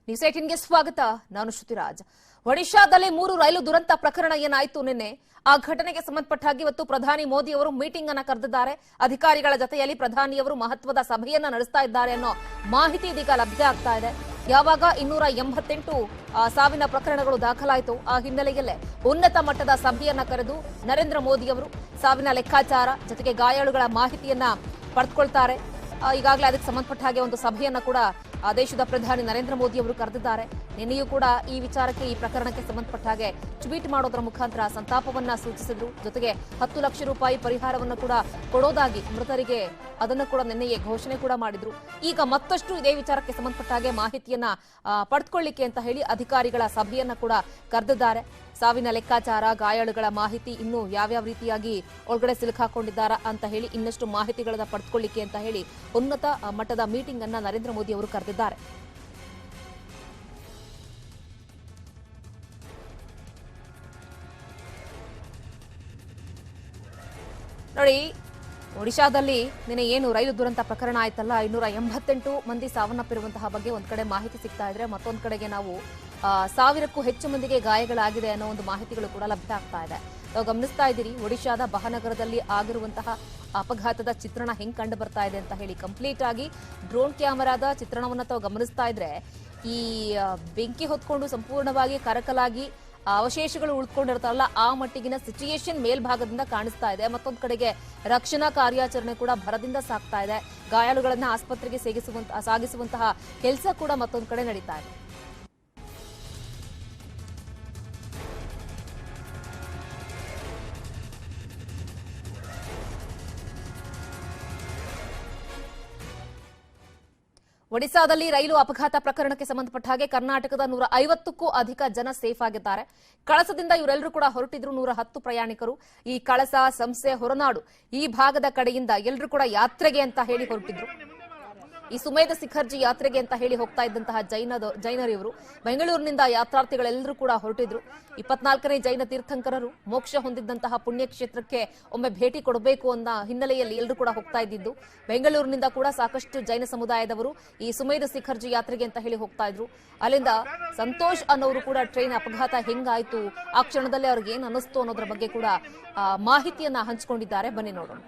News 18ಗೆ ಸ್ವಾಗತ. ನಾನು ಶ್ರುತಿರಾಜ್. ಒಡಿಶಾದಲ್ಲಿ 3 ರೈಲು ದುರಂತ ಪ್ರಕರಣ ಏನಾಯಿತು ನಿನ್ನೆ, ಆ ಘಟನೆಗೆ ಸಂಬಂಧಪಟ್ಟ ಹಾಗೆ ಇವತ್ತು ಪ್ರಧಾನಿ ಮೋದಿ ಅವರು ಮೀಟಿಂಗ್ ಅನ್ನು ಕರೆದಿದ್ದಾರೆ. ಅಧಿಕಾರಿಗಳ ಜೊತೆಯಲ್ಲಿ ಪ್ರಧಾನಿಯವರು ಮಹತ್ವದ ಸಭೆಯನ್ನ ನಡೆಸ್ತಾ ಇದ್ದಾರೆ ಅನ್ನೋ ಮಾಹಿತಿ ಇದೀಗ ಲಭ್ಯ ಆಗ್ತಾ ಇದೆ. ಯಾವಾಗ 288 ಸಾವಿನ ಪ್ರಕರಣಗಳು ದಾಖಲಾಯಿತು, ಆ ಹಿನ್ನೆಲೆಯಲ್ಲೇ ಉನ್ನತ ಮಟ್ಟದ ಸಭೆಯನ್ನ ಕರೆದು ನರೇಂದ್ರ ಮೋದಿ ಅವರು ಸಾವಿನ ಲೆಕ್ಕಾಚಾರ ಜೊತೆಗೆ ಗಾಯಾಳುಗಳ ಮಾಹಿತಿಯನ್ನ ಪಡೆದುಕೊಳ್ತಾರೆ. ಈಗಾಗಲೇ ಅದಕ್ಕೆ ಸಂಬಂಧಪಟ್ಟ ಹಾಗೆ ಒಂದು ಸಭೆಯನ್ನ ಕೂಡ ದೇಶದ ಪ್ರಧಾನಿ ನರೇಂದ್ರ ಮೋದಿ ಅವರು ಕರೆದಿದ್ದಾರೆ. ನಿನ್ನೆಯೂ ಕೂಡ ಈ ವಿಚಾರಕ್ಕೆ, ಈ ಪ್ರಕರಣಕ್ಕೆ ಸಂಬಂಧಪಟ್ಟ ಹಾಗೆ ಟ್ವೀಟ್ ಮಾಡೋದ್ರ ಮುಖಾಂತರ ಸಂತಾಪವನ್ನ ಸೂಚಿಸಿದ್ರು. ಜೊತೆಗೆ 10 ಲಕ್ಷ ರೂಪಾಯಿ ಪರಿಹಾರವನ್ನು ಕೂಡ ಕೊಡೋದಾಗಿ ಮೃತರಿಗೆ ಅದನ್ನು ಕೂಡ ನಿನ್ನೆಯೇ ಘೋಷಣೆ ಕೂಡ ಮಾಡಿದ್ರು. ಈಗ ಮತ್ತಷ್ಟು ಇದೇ ವಿಚಾರಕ್ಕೆ ಸಂಬಂಧಪಟ್ಟ ಹಾಗೆ ಮಾಹಿತಿಯನ್ನ ಪಡೆದುಕೊಳ್ಳಿಕ್ಕೆ ಅಂತ ಹೇಳಿ ಅಧಿಕಾರಿಗಳ ಸಭೆಯನ್ನ ಕೂಡ ಕರೆದಿದ್ದಾರೆ. ಸಾವಿನ ಲೆಕ್ಕಾಚಾರ, ಗಾಯಾಳುಗಳ ಮಾಹಿತಿ, ಇನ್ನು ಯಾವ್ಯಾವ ರೀತಿಯಾಗಿ ಒಳಗಡೆ ಸಿಲುಕಾಕೊಂಡಿದ್ದಾರಾ ಅಂತ ಹೇಳಿ ಇನ್ನಷ್ಟು ಮಾಹಿತಿಗಳನ್ನ ಪಡೆದುಕೊಳ್ಳಿಕ್ಕೆ ಅಂತ ಹೇಳಿ ಉನ್ನತ ಮಟ್ಟದ ಮೀಟಿಂಗ್ ಅನ್ನ ನರೇಂದ್ರ ಮೋದಿ ಅವರು ಕರೆದಿದ್ದಾರೆ. ನೋಡಿ, ಒಡಿಶಾದಲ್ಲಿ ನಿನ್ನೆ ಏನು ರೈಲು ದುರಂತ ಪ್ರಕರಣ ಆಯ್ತಲ್ಲ, 288 ಮಂದಿ ಸಾವನ್ನಪ್ಪಿರುವಂತಹ ಬಗ್ಗೆ ಒಂದ್ ಕಡೆ ಮಾಹಿತಿ ಸಿಗ್ತಾ ಇದ್ರೆ, ಮತ್ತೊಂದ್ ಕಡೆಗೆ ನಾವು 1000ಕ್ಕೂ ಹೆಚ್ಚು ಮಂದಿಗೆ ಗಾಯಗಳಾಗಿದೆ ಅನ್ನೋ ಒಂದು ಮಾಹಿತಿಗಳು ಕೂಡ ಲಭ್ಯ ಆಗ್ತಾ ಇದೆ. ನಾವು ಗಮನಿಸ್ತಾ ಇದ್ದೀರಿ, ಒಡಿಶಾದ ಬಹನಗರದಲ್ಲಿ ಆಗಿರುವಂತಹ ಅಪಘಾತದ ಚಿತ್ರಣ ಹೆಂಗ್ ಕಂಡು ಬರ್ತಾ ಇದೆ ಅಂತ ಹೇಳಿ ಕಂಪ್ಲೀಟ್ ಆಗಿ ಡ್ರೋನ್ ಕ್ಯಾಮೆರಾದ ಚಿತ್ರಣವನ್ನ ತಾವು ಗಮನಿಸ್ತಾ ಇದ್ರೆ, ಈ ಬೆಂಕಿ ಹೊತ್ಕೊಂಡು ಸಂಪೂರ್ಣವಾಗಿ ಕರಕಲಾಗಿ ಅವಶೇಷಗಳು ಉಳ್ಕೊಂಡಿರ್ತಾರಲ್ಲ, ಆ ಮಟ್ಟಿಗಿನ ಸಿಚುಯೇಷನ್ ಮೇಲ್ಭಾಗದಿಂದ ಕಾಣಿಸ್ತಾ ಇದೆ. ಮತ್ತೊಂದು ಕಡೆಗೆ ರಕ್ಷಣಾ ಕಾರ್ಯಾಚರಣೆ ಕೂಡ ಭರದಿಂದ ಸಾಗ್ತಾ ಇದೆ. ಗಾಯಾಳುಗಳನ್ನ ಆಸ್ಪತ್ರೆಗೆ ಸಾಗಿಸುವಂತಹ ಕೆಲಸ ಕೂಡ ಮತ್ತೊಂದು ಕಡೆ ನಡೀತಾ ಇದೆ. ಒಡಿಶಾದಲ್ಲಿ ರೈಲು ಅಪಘಾತ ಪ್ರಕರಣಕ್ಕೆ ಸಂಬಂಧಪಟ್ಟ ಹಾಗೆ ಕರ್ನಾಟಕದ 150ಕ್ಕೂ ಅಧಿಕ ಜನ ಸೇಫ್ ಆಗಿದ್ದಾರೆ. ಕಳಸದಿಂದ ಇವರೆಲ್ಲರೂ ಕೂಡ ಹೊರಟಿದ್ರು. 110 ಪ್ರಯಾಣಿಕರು ಈ ಕಳಸ, ಸಂಸೆ, ಹೊರನಾಡು ಈ ಭಾಗದ ಕಡೆಯಿಂದ ಎಲ್ಲರೂ ಕೂಡ ಯಾತ್ರೆಗೆ ಅಂತ ಹೇಳಿ ಹೊರಟಿದ್ರು. ಈ ಸುಮೇಧ ಶಿಖರ್ಜಿ ಯಾತ್ರೆಗೆ ಅಂತ ಹೇಳಿ ಹೋಗ್ತಾ ಇದ್ದಂತಹ ಜೈನರು ಇವರು. ಬೆಂಗಳೂರಿನಿಂದ ಯಾತ್ರಾರ್ಥಿಗಳೆಲ್ಲರೂ ಕೂಡ ಹೊರಟಿದ್ರು. 24ನೇ ಜೈನ ತೀರ್ಥಂಕರರು ಮೋಕ್ಷ ಹೊಂದಿದ್ದಂತಹ ಪುಣ್ಯಕ್ಷೇತ್ರಕ್ಕೆ ಒಮ್ಮೆ ಭೇಟಿ ಕೊಡಬೇಕು ಅನ್ನೋ ಹಿನ್ನೆಲೆಯಲ್ಲಿ ಎಲ್ಲರೂ ಕೂಡ ಹೋಗ್ತಾ ಇದ್ದಿದ್ದು. ಬೆಂಗಳೂರಿನಿಂದ ಕೂಡ ಸಾಕಷ್ಟು ಜೈನ ಸಮುದಾಯದವರು ಈ ಸುಮೇಧ ಶಿಖರ್ಜಿ ಯಾತ್ರೆಗೆ ಅಂತ ಹೇಳಿ ಹೋಗ್ತಾ ಇದ್ರು. ಅಲ್ಲಿಂದ ಸಂತೋಷ್ ಅನ್ನೋರು ಕೂಡ ಟ್ರೈನ್ ಅಪಘಾತ ಹೆಂಗಾಯ್ತು, ಆ ಕ್ಷಣದಲ್ಲಿ ಅವ್ರಿಗೆ ಏನ್ ಅನ್ನಿಸ್ತು ಅನ್ನೋದ್ರ ಬಗ್ಗೆ ಕೂಡ ಮಾಹಿತಿಯನ್ನ ಹಂಚಿಕೊಂಡಿದ್ದಾರೆ. ಬನ್ನಿ ನೋಡೋಣ.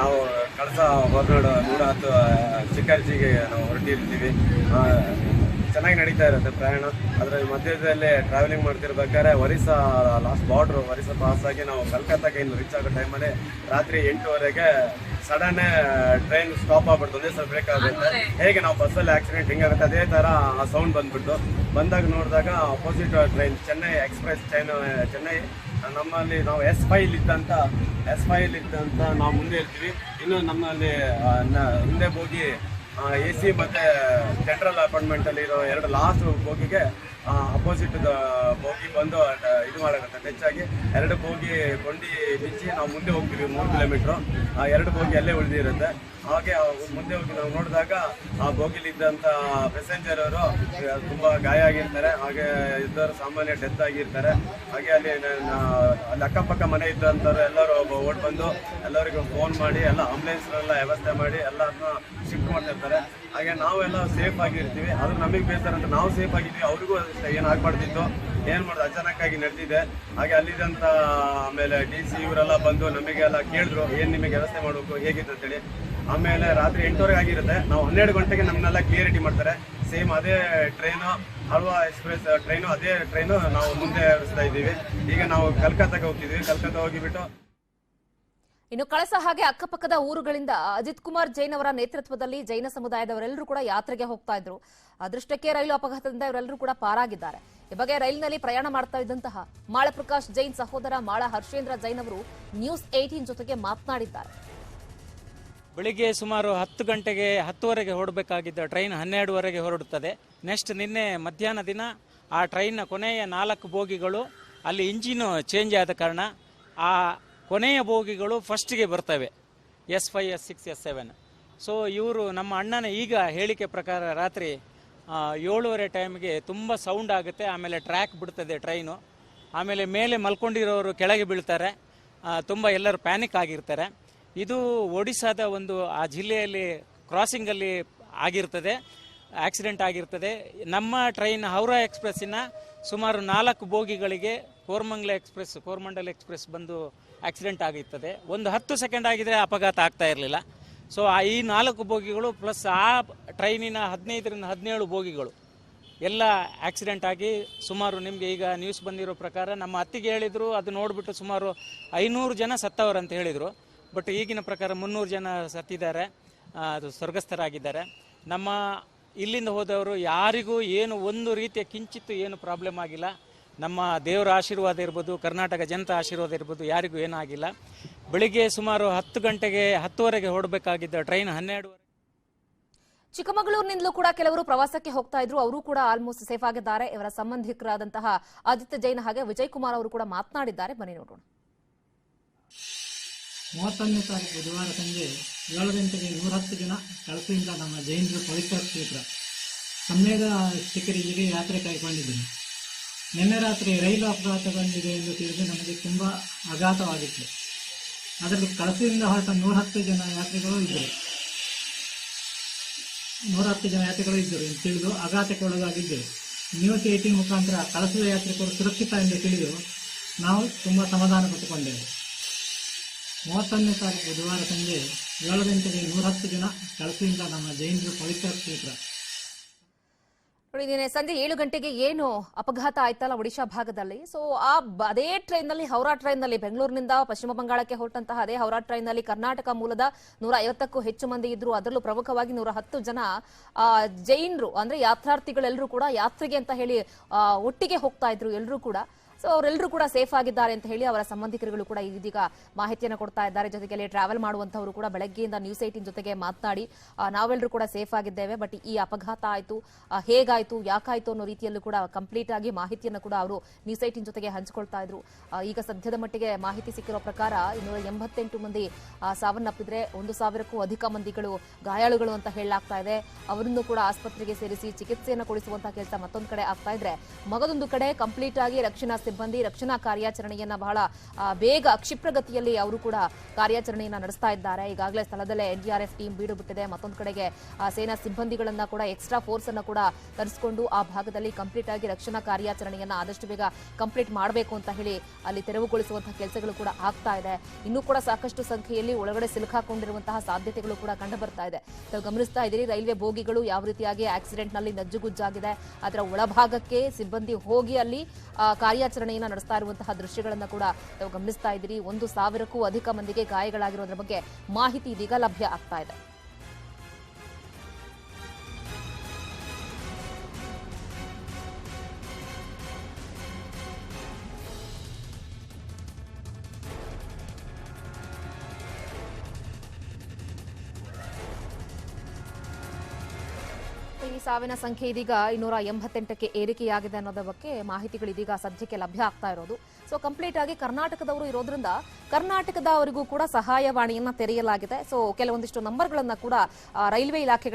ನಾವು ಕಳಸ ಹೊರನಾಡು 110 ಶಿಖರ್ಜಿಗೆ ನಾವು ಹೊರಟಿರ್ತೀವಿ. ಚೆನ್ನಾಗಿ ನಡೀತಾ ಇರುತ್ತೆ ಪ್ರಯಾಣ. ಅದರ ಮಧ್ಯದಲ್ಲಿ ಟ್ರಾವೆಲಿಂಗ್ ಮಾಡ್ತಿರ್ಬೇಕಾದ್ರೆ Orissa last border Orissa pass ಆಗಿ ನಾವು ಕಲ್ಕತ್ತಾಗೆ ಇನ್ನು ರೀಚ್ ಆಗೋ ಟೈಮಲ್ಲಿ ರಾತ್ರಿ 8:30ಗೆ ಸಡನ್ ಟ್ರೈನ್ ಸ್ಟಾಪ್ ಆಗ್ಬಿಡ್ತು. ಒಂದೇ ಸಲ ಬ್ರೇಕ್ ಆಗುತ್ತೆ. ಹೇಗೆ ನಾವು ಬಸ್ಸಲ್ಲಿ ಆಕ್ಸಿಡೆಂಟ್ ಹಿಂಗಾಗುತ್ತೆ ಅದೇ ಥರ ಆ ಸೌಂಡ್ ಬಂದಾಗ ನೋಡಿದಾಗ opposite train Chennai express Chennai ನಮ್ಮಲ್ಲಿ ನಾವು S5 ಇದ್ದಂತ ನಾವು ಮುಂದೆ ಇರ್ತೀವಿ. ಇನ್ನು ನಮ್ಮಲ್ಲಿ ಹಿಂದೆ ಹೋಗಿ AC ಮತ್ತೆ ಸೆಂಟ್ರಲ್ ಅಪಾರ್ಟ್ಮೆಂಟ್ ಅಲ್ಲಿ ಇರೋ 2 ಲಾಸ್ಟ್ ಬೋಗಿಗೆ ಅಪೋಸಿಟ್ ಬೋಗಿ ಬಂದು ಇದು ಮಾಡಾಗುತ್ತೆ. ಹೆಚ್ಚಾಗಿ 2 ಬೋಗಿ ಕೊಂಡಿ ಬಿಚ್ಚಿ ನಾವು ಮುಂದೆ ಹೋಗ್ತೀವಿ. 3 ಕಿಲೋಮೀಟ್ರು 2 ಬೋಗಿ ಅಲ್ಲೇ ಉಳಿದಿರುತ್ತೆ. ಹಾಗೆ ಮುಂದೆ ಹೋಗಿ ನಾವು ನೋಡಿದಾಗ ಆ ಬೋಗಿಲಿದ್ದಂಥ ಪ್ಯಾಸೆಂಜರ್ ಅವರು ತುಂಬ ಗಾಯ ಆಗಿರ್ತಾರೆ. ಹಾಗೆ ಇದ್ದವರು ಸಾಮಾನ್ಯ ಡೆತ್ ಆಗಿರ್ತಾರೆ. ಹಾಗೆ ಅಲ್ಲಿ ಅಕ್ಕಪಕ್ಕ ಮನೆ ಇದ್ದಂಥವ್ರು ಎಲ್ಲರೂ ಓಡ್ ಬಂದು ಎಲ್ಲರಿಗೂ ಫೋನ್ ಮಾಡಿ ಎಲ್ಲ ಆಂಬುಲೆನ್ಸ್ನೆಲ್ಲ ವ್ಯವಸ್ಥೆ ಮಾಡಿ ಎಲ್ಲರನ್ನ ಶಿಫ್ಟ್ ಮಾಡ್ತಿರ್ತಾರೆ. ಹಾಗೆ ನಾವೆಲ್ಲ ಸೇಫ್ ಆಗಿರ್ತೀವಿ. ಅದು ನಮಗೆ ಬೇಸರ ಅಂತ ನಾವು ಸೇಫ್ ಆಗಿದ್ವಿ, ಅವ್ರಿಗೂ ಏನಾಗಬಾರ್ದಿತ್ತು. ಏನು ಮಾಡೋದು, ಅಚಾನಕ್ ಆಗಿ ನಡೆದಿದೆ. ಹಾಗೆ ಅಲ್ಲಿದ್ದಂಥ ಆಮೇಲೆ DC ಇವರೆಲ್ಲ ಬಂದು ನಮಗೆಲ್ಲ ಕೇಳಿದ್ರು, ಏನು ನಿಮಗೆ ವ್ಯವಸ್ಥೆ ಮಾಡಬೇಕು ಹೇಗಿತ್ತು ಅಂತೇಳಿ. ಆಮೇಲೆ ರಾತ್ರಿ 8:30 ಆಗಿರುತ್ತೆ. ನಾವು 12 ಗಂಟೆಗೆ ನಮ್ಮನ್ನೆಲ್ಲ ಕ್ಲಿಯರಿಟಿ ಮಾಡ್ತಾರೆ. ಸೇಮ್ ಅದೇ ಟ್ರೈನು, ಹಲ್ವಾ ಎಕ್ಸ್ಪ್ರೆಸ್ ಟ್ರೈನು, ಅದೇ ಟ್ರೈನು ನಾವು ಮುಂದೆ ವ್ಯವಸ್ಥೆ ಇದ್ದೀವಿ. ಈಗ ನಾವು ಕಲ್ಕತ್ತಾಗೆ ಹೋಗ್ತಿದ್ವಿ. ಕಲ್ಕತ್ತಾ ಹೋಗಿಬಿಟ್ಟು ಇನ್ನು ಕಳಸ ಹಾಗೆ ಅಕ್ಕಪಕ್ಕದ ಊರುಗಳಿಂದ ಅಜಿತ್ ಕುಮಾರ್ ಜೈನ್ ಅವರ ನೇತೃತ್ವದಲ್ಲಿ ಜೈನ ಸಮುದಾಯದವರೆಲ್ಲರೂ ಕೂಡ ಯಾತ್ರೆಗೆ ಹೋಗ್ತಾ ಇದ್ರು. ಅದೃಷ್ಟಕ್ಕೆ ರೈಲು ಅಪಘಾತದಿಂದ ಇವರೆಲ್ಲರೂ ಕೂಡ ಪಾರಾಗಿದ್ದಾರೆ. ಈ ಬಗ್ಗೆ ರೈಲಿನಲ್ಲಿ ಪ್ರಯಾಣ ಮಾಡ್ತಾ ಇದ್ದಂತಹ ಮಾಳಪ್ರಕಾಶ್ ಜೈನ್ ಸಹೋದರ ಮಾಳ ಹರ್ಷೇಂದ್ರ ಜೈನ್ ಅವರು ನ್ಯೂಸ್ 18 ಜೊತೆಗೆ ಮಾತನಾಡಿದ್ದಾರೆ. ಬೆಳಿಗ್ಗೆ ಸುಮಾರು 10:10ವರೆಗೆ ಹೊರಡಬೇಕಾಗಿದ್ದ ಟ್ರೈನ್ 12ವರೆಗೆ ಹೊರಡುತ್ತದೆ. ನೆಕ್ಸ್ಟ್ ನಿನ್ನೆ ಮಧ್ಯಾಹ್ನ ದಿನ ಆ ಟ್ರೈನ್ನ ಕೊನೆಯ 4 ಬೋಗಿಗಳು ಅಲ್ಲಿ ಇಂಜಿನ್ ಚೇಂಜ್ ಆದ ಕಾರಣ ಆ ಕೊನೆಯ ಬೋಗಿಗಳು ಫಸ್ಟಿಗೆ ಬರ್ತವೆ, S5, S6, S7. ಸೊ ಇವರು ನಮ್ಮ ಅಣ್ಣನ ಈಗ ಹೇಳಿಕೆ ಪ್ರಕಾರ ರಾತ್ರಿ 7:30 ಟೈಮ್ಗೆ ತುಂಬ ಸೌಂಡ್ ಆಗುತ್ತೆ. ಆಮೇಲೆ ಟ್ರ್ಯಾಕ್ ಬಿಡ್ತದೆ ಟ್ರೈನು. ಆಮೇಲೆ ಮೇಲೆ ಮಲ್ಕೊಂಡಿರೋರು ಕೆಳಗೆ ಬೀಳ್ತಾರೆ. ತುಂಬ ಎಲ್ಲರೂ ಪ್ಯಾನಿಕ್ ಆಗಿರ್ತಾರೆ. ಇದು ಒಡಿಸ್ಸಾದ ಒಂದು ಆ ಜಿಲ್ಲೆಯಲ್ಲಿ ಕ್ರಾಸಿಂಗಲ್ಲಿ ಆಗಿರ್ತದೆ, ಆಕ್ಸಿಡೆಂಟ್ ಆಗಿರ್ತದೆ. ನಮ್ಮ ಟ್ರೈನ್ ಹೌರಾ ಎಕ್ಸ್ಪ್ರೆಸ್ಸಿನ ಸುಮಾರು 4 ಬೋಗಿಗಳಿಗೆ ಕೋರಮಂಡಲ್ ಎಕ್ಸ್ಪ್ರೆಸ್ ಬಂದು ಆಕ್ಸಿಡೆಂಟ್ ಆಗಿರ್ತದೆ. ಒಂದು 10 ಸೆಕೆಂಡ್ ಆಗಿದ್ರೆ ಅಪಘಾತ ಆಗ್ತಾ ಇರಲಿಲ್ಲ. ಸೊ ಈ 4 ಬೋಗಿಗಳು ಪ್ಲಸ್ ಆ ಟ್ರೈನಿನ 15ರಿಂದ 17 ಬೋಗಿಗಳು ಎಲ್ಲ ಆಕ್ಸಿಡೆಂಟ್ ಆಗಿ ಸುಮಾರು ನಿಮಗೆ ಈಗ ನ್ಯೂಸ್ ಬಂದಿರೋ ಪ್ರಕಾರ ನಮ್ಮ ಅತ್ತಿಗೆ ಹೇಳಿದರು, ಅದು ನೋಡಿಬಿಟ್ಟು ಸುಮಾರು 500 ಜನ ಸತ್ತವರಂತ ಹೇಳಿದರು. ಬಟ್ ಈಗಿನ ಪ್ರಕಾರ 300 ಜನ ಸತ್ತಿದ್ದಾರೆ, ಅದು ಸ್ವರ್ಗಸ್ಥರಾಗಿದ್ದಾರೆ. ನಮ್ಮ ಇಲ್ಲಿಂದ ಹೋದವರು ಯಾರಿಗೂ ಏನು ಒಂದು ರೀತಿಯ ಕಿಂಚಿತ್ತು ಏನು ಪ್ರಾಬ್ಲಮ್ ಆಗಿಲ್ಲ. ನಮ್ಮ ದೇವರ ಆಶೀರ್ವಾದ ಇರ್ಬೋದು, ಕರ್ನಾಟಕ ಜನತಾ ಆಶೀರ್ವಾದ ಇರ್ಬೋದು, ಯಾರಿಗೂ ಏನಾಗಿಲ್ಲ. ಬೆಳಿಗ್ಗೆ ಸುಮಾರು 10:10ವರೆಗೆ ಹೊರಡಬೇಕಾಗಿದ್ದ ಟ್ರೈನ್ 12 ಚಿಕ್ಕಮಗಳೂರಿನಿಂದಲೂ ಕೂಡ ಕೆಲವರು ಪ್ರವಾಸಕ್ಕೆ ಹೋಗ್ತಾ ಇದ್ರು, ಅವರು ಕೂಡ ಆಲ್ಮೋಸ್ಟ್ ಸೇಫ್ ಆಗಿದ್ದಾರೆ. ಇವರ ಸಂಬಂಧಿಕರಾದಂತಹ ಆದಿತ್ಯ ಜೈನ್ ಹಾಗೆ ವಿಜಯ್ ಕುಮಾರ್ ಅವರು ಕೂಡ ಮಾತನಾಡಿದ್ದಾರೆ. ಬನ್ನಿ ನೋಡೋಣ. 31ನೇ ತಾರೀಕು ಬುಧವಾರ ಸಂಜೆ 7 ಗಂಟೆಗೆ 110 ಜನ ಕಳಸೆಯಿಂದ ನಮ್ಮ ಜೈನರ ಪವಿತ್ರ ಕ್ಷೇತ್ರ ಸಮ್ಮೇದ ಶಿಖರಿಗೆ ಯಾತ್ರೆ ಕೈಗೊಂಡಿದ್ದೇನೆ. ನಿನ್ನೆ ರಾತ್ರಿ ರೈಲು ಅಪಘಾತಗೊಂಡಿದೆ ಎಂದು ತಿಳಿದು ನಮಗೆ ತುಂಬ ಆಘಾತವಾಗಿತ್ತು. ಅದರಲ್ಲಿ ಕಳಸೆಯಿಂದ ಹೊರಟ 110 ಜನ ಯಾತ್ರಿಗಳು ಇದ್ದರು ಎಂದು ತಿಳಿದು ಆಘಾತಕ್ಕೆ ಒಳಗಾಗಿದ್ದರು. ನ್ಯೂಸ್ 18 ಮುಖಾಂತರ ಕಳಸದ ಯಾತ್ರಿಕರು ಸುರಕ್ಷಿತ ಎಂದು ತಿಳಿದು ನಾವು ತುಂಬ ಸಮಾಧಾನ ಪಟ್ಟುಕೊಂಡೆವು. 31ನೇ ತಾರೀಕು ಬುಧವಾರ ಸಂಜೆ 7 ಗಂಟೆಗೆ 110 ಜನ ಕಳಸೆಯಿಂದ ನಮ್ಮ ಜೈನರ ಪವಿತ್ರ ಕ್ಷೇತ್ರ. ನೋಡಿ, ನಿನ್ನೆ ಸಂಜೆ 7 ಗಂಟೆಗೆ ಏನು ಅಪಘಾತ ಆಯ್ತಲ್ಲ ಒಡಿಶಾ ಭಾಗದಲ್ಲಿ, ಸೊ ಅದೇ ಟ್ರೈನ್ ನಲ್ಲಿ, ಹೌರಾ ಟ್ರೈನ್ ನಲ್ಲಿ ಬೆಂಗಳೂರಿನಿಂದ ಪಶ್ಚಿಮ ಬಂಗಾಳಕ್ಕೆ ಹೊರಟಂತಹ ಅದೇ ಹೌರಾ ಟ್ರೈನ್ ನಲ್ಲಿ ಕರ್ನಾಟಕ ಮೂಲದ 150ಕ್ಕೂ ಹೆಚ್ಚು ಮಂದಿ ಇದ್ರು. ಅದರಲ್ಲೂ ಪ್ರಮುಖವಾಗಿ 110 ಜನ ಜೈನರು ಅಂದ್ರೆ ಯಾತ್ರಾರ್ಥಿಗಳೆಲ್ಲರೂ ಕೂಡ ಯಾತ್ರೆಗೆ ಅಂತ ಹೇಳಿ ಒಟ್ಟಿಗೆ ಹೋಗ್ತಾ ಇದ್ರು ಎಲ್ಲರೂ ಕೂಡ. ಸೊ ಅವರೆಲ್ಲರೂ ಕೂಡ ಸೇಫ್ ಆಗಿದ್ದಾರೆ ಅಂತ ಹೇಳಿ ಅವರ ಸಂಬಂಧಿಕರುಗಳು ಕೂಡ ಇದೀಗ ಮಾಹಿತಿಯನ್ನು ಕೊಡ್ತಾ ಇದ್ದಾರೆ. ಜೊತೆಗೆ ಟ್ರಾವೆಲ್ ಮಾಡುವಂತವರು ಕೂಡ ಬೆಳಗ್ಗೆಯಿಂದ ನ್ಯೂಸ್ 18 ಜೊತೆಗೆ ಮಾತನಾಡಿ ನಾವೆಲ್ಲರೂ ಕೂಡ ಸೇಫ್ ಆಗಿದ್ದೇವೆ, ಬಟ್ ಈ ಅಪಘಾತ ಆಯ್ತು, ಹೇಗಾಯ್ತು, ಯಾಕಾಯ್ತು ಅನ್ನೋ ರೀತಿಯಲ್ಲೂ ಕೂಡ ಕಂಪ್ಲೀಟ್ ಆಗಿ ಮಾಹಿತಿಯನ್ನು ಕೂಡ ಅವರು ನ್ಯೂಸ್ 18 ಜೊತೆಗೆ ಹಂಚಿಕೊಳ್ತಾ ಇದ್ರು. ಈಗ ಸದ್ಯದ ಮಟ್ಟಿಗೆ ಮಾಹಿತಿ ಸಿಕ್ಕಿರೋ ಪ್ರಕಾರ 288 ಮಂದಿ ಸಾವನ್ನಪ್ಪಿದ್ರೆ 1000ಕ್ಕೂ ಅಧಿಕ ಮಂದಿಗಳು ಗಾಯಾಳುಗಳು ಅಂತ ಹೇಳಲಾಗ್ತಾ ಇದೆ. ಅವರನ್ನು ಕೂಡ ಆಸ್ಪತ್ರೆಗೆ ಸೇರಿಸಿ ಚಿಕಿತ್ಸೆಯನ್ನು ಕೊಡಿಸುವಂತಹ ಕೆಲಸ ಮತ್ತೊಂದು ಕಡೆ ಆಗ್ತಾ ಇದ್ರೆ, ಮಗದೊಂದು ಕಡೆ ಕಂಪ್ಲೀಟ್ ಆಗಿ ರಕ್ಷಣಾ ಸಿಬ್ಬಂದಿ ರಕ್ಷಣಾ ಕಾರ್ಯಾಚರಣೆಯನ್ನ ಬಹಳ ಬೇಗ ಕ್ಷಿಪ್ರಗತಿಯಲ್ಲಿ ಅವರು ಕೂಡ ಕಾರ್ಯಾಚರಣೆಯನ್ನ ನಡೆಸ್ತಾ ಇದ್ದಾರೆ. ಈಗಾಗಲೇ ಸ್ಥಳದಲ್ಲೇ NDRF ಟೀಮ್ ಬೀಡು ಬಿಟ್ಟಿದೆ. ಮತ್ತೊಂದು ಕಡೆಗೆ ಸೇನಾ ಸಿಬ್ಬಂದಿಗಳನ್ನ ಕೂಡ ಎಕ್ಸ್ಟ್ರಾ ಫೋರ್ಸ್ ಅನ್ನ ಕೂಡ ತರಿಸಿಕೊಂಡು ಆ ಭಾಗದಲ್ಲಿ ಕಂಪ್ಲೀಟ್ ಆಗಿ ರಕ್ಷಣಾ ಕಾರ್ಯಾಚರಣೆಯನ್ನ ಆದಷ್ಟು ಬೇಗ ಕಂಪ್ಲೀಟ್ ಮಾಡಬೇಕು ಅಂತ ಹೇಳಿ ಅಲ್ಲಿ ತೆರವುಗೊಳಿಸುವಂತಹ ಕೆಲಸಗಳು ಕೂಡ ಆಗ್ತಾ ಇದೆ. ಇನ್ನೂ ಕೂಡ ಸಾಕಷ್ಟು ಸಂಖ್ಯೆಯಲ್ಲಿ ಒಳಗಡೆ ಸಿಲುಕಾಕೊಂಡಿರುವಂತಹ ಸಾಧ್ಯತೆಗಳು ಕೂಡ ಕಂಡು ಬರ್ತಾ ಇದೆ. ತಾವು ಗಮನಿಸ್ತಾ ಇದ್ದೀರಿ, ರೈಲ್ವೆ ಬೋಗಿಗಳು ಯಾವ ರೀತಿಯಾಗಿ ಆಕ್ಸಿಡೆಂಟ್ ನಲ್ಲಿ ನಜ್ಜುಗುಜ್ಜಾಗಿದೆ. ಅದರ ಒಳಭಾಗಕ್ಕೆ ಸಿಬ್ಬಂದಿ ಹೋಗಿ ಅಲ್ಲಿ ಕಾರ್ಯಾಚರಣೆಯನ್ನ ನಡೆಸ್ತಾ ಇರುವಂತಹ ದೃಶ್ಯಗಳನ್ನ ಕೂಡ ತಾವು ಗಮನಿಸ್ತಾ ಇದ್ದೀರಿ. 1000ಕ್ಕೂ ಅಧಿಕ ಮಂದಿಗೆ ಗಾಯಗಳಾಗಿರೋದ್ರ ಬಗ್ಗೆ ಮಾಹಿತಿ ಇದೀಗ ಲಭ್ಯ ಆಗ್ತಾ ಇದೆ. ಈ ಸಾವಿನ ಸಂಖ್ಯೆ ಇದೀಗ 288ಕ್ಕೆ ಏರಿಕೆಯಾಗಿದೆ ಅನ್ನೋದ್ರ ಬಗ್ಗೆ ಮಾಹಿತಿಗಳು ಇದೀಗ ಸದ್ಯಕ್ಕೆ ಲಭ್ಯ ಆಗ್ತಾ ಇರೋದು. ಸೊ ಕಂಪ್ಲೀಟ್ ಆಗಿ ಕರ್ನಾಟಕದವರು ಇರೋದ್ರಿಂದ ಕರ್ನಾಟಕದವರಿಗೂ ಕೂಡ ಸಹಾಯವಾಣಿಯನ್ನ ತೆರೆಯಲಾಗಿದೆ. ಸೊ ಕೆಲವೊಂದಿಷ್ಟು ನಂಬರ್ಗಳನ್ನ ಕೂಡ ರೈಲ್ವೆ ಇಲಾಖೆ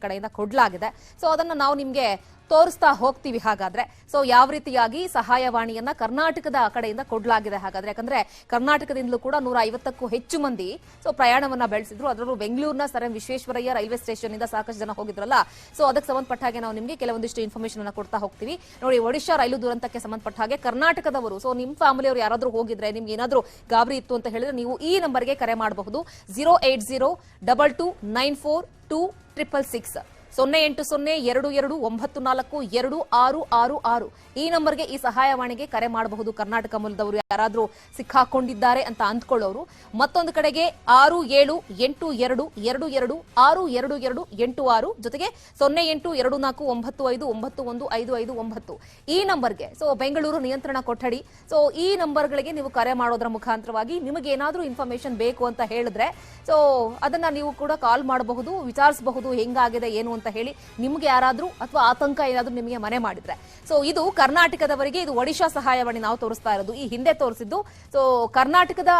ಕಡೆಯಿಂದ ಕೊಡಲಾಗಿದೆ. ಸೊ ಅದನ್ನ ನಾವು ನಿಮ್ಗೆ ತೋರಿಸ್ತಾ ಹೋಗ್ತೀವಿ. ಹಾಗಾದ್ರೆ ಸೊ ಯಾವ ರೀತಿಯಾಗಿ ಸಹಾಯವಾಣಿಯನ್ನ ಕರ್ನಾಟಕದ ಕಡೆಯಿಂದ ಕೊಡಲಾಗಿದೆ ಹಾಗಾದ್ರೆ, ಯಾಕಂದ್ರೆ ಕರ್ನಾಟಕದಿಂದಲೂ ಕೂಡ 150ಕ್ಕೂ ಹೆಚ್ಚು ಮಂದಿ ಸೊ ಪ್ರಯಾಣವನ್ನ ಬೆಳೆಸಿದ್ರು. ಅದರಲ್ಲೂ ಬೆಂಗಳೂರಿನ sir M Visvesvaraya railway station ಇಂದ ಸಾಕಷ್ಟು ಜನ ಹೋಗಿದ್ರಲ್ಲ, ಸೊ ಅದಕ್ಕೆ ಸಂಬಂಧಪಟ್ಟ ಹಾಗೆ ನಾವು ನಿಮಗೆ ಕೆಲವೊಂದಿಷ್ಟು ಇನ್ಫಾರ್ಮೇಶನ್ ಅನ್ನ ಕೊಡ್ತಾ ಹೋಗ್ತೀವಿ. ನೋಡಿ, ಒಡಿಶಾ ರೈಲು ದುರಂತಕ್ಕೆ ಸಂಬಂಧಪಟ್ಟ ಹಾಗೆ ಕರ್ನಾಟಕದವರು, ಸೊ ನಿಮ್ಮ ಫ್ಯಾಮಿಲಿಯವರು ಯಾರಾದ್ರೂ ಹೋಗಿದ್ರೆ, ನಿಮ್ಗೆ ಏನಾದ್ರೂ ಗಾಬರಿ ಇತ್ತು ಅಂತ ಹೇಳಿದ್ರೆ ನೀವು ಈ ನಂಬರ್ಗೆ ಕರೆ ಮಾಡಬಹುದು. 08022942666 08022942666 ಈ ನಂಬರ್ಗೆ ಈ ಸಹಾಯವಾಣಿಗೆ ಕರೆ ಮಾಡಬಹುದು. ಕರ್ನಾಟಕ ಮೂಲದವರು ಯಾರಾದ್ರೂ ಸಿಕ್ಕಾಕೊಂಡಿದ್ದಾರೆ ಅಂತ ಅಂದ್ಕೊಳ್ಳೋರು. ಮತ್ತೊಂದು ಕಡೆಗೆ 6782226286 ಜೊತೆಗೆ 0824959155 ಈ ನಂಬರ್ಗೆ, ಸೊ ಬೆಂಗಳೂರು ನಿಯಂತ್ರಣ ಕೊಠಡಿ, ಸೊ ಈ ನಂಬರ್ಗಳಿಗೆ ನೀವು ಕರೆ ಮಾಡೋದ್ರ ಮುಖಾಂತರವಾಗಿ ನಿಮಗೆ ಏನಾದ್ರೂ ಇನ್ಫಾರ್ಮೇಶನ್ ಬೇಕು ಅಂತ ಹೇಳಿದ್ರೆ ಸೊ ಅದನ್ನ ನೀವು ಕೂಡ ಕಾಲ್ ಮಾಡಬಹುದು, ವಿಚಾರಿಸಬಹುದು ಹೆಂಗಾಗಿದೆ ಏನು ಅಂತ ಹೇಳಿ ನಿಮ್ಗೆ ಯಾರಾದ್ರೂ ಅಥವಾ ಆತಂಕ ಏನಾದ್ರೂ ನಿಮಗೆ ಮನೆ ಮಾಡಿದ್ರೆ. ಸೊ ಇದು ಕರ್ನಾಟಕದವರಿಗೆ, ಇದು ಒಡಿಶಾ ಸಹಾಯವಾಣಿ ನಾವು ತೋರಿಸ್ತಾ ಇರೋದು. ಈ ಹಿಂದೆ ತೋರಿಸಿದ್ದು ಸೊ ಕರ್ನಾಟಕದ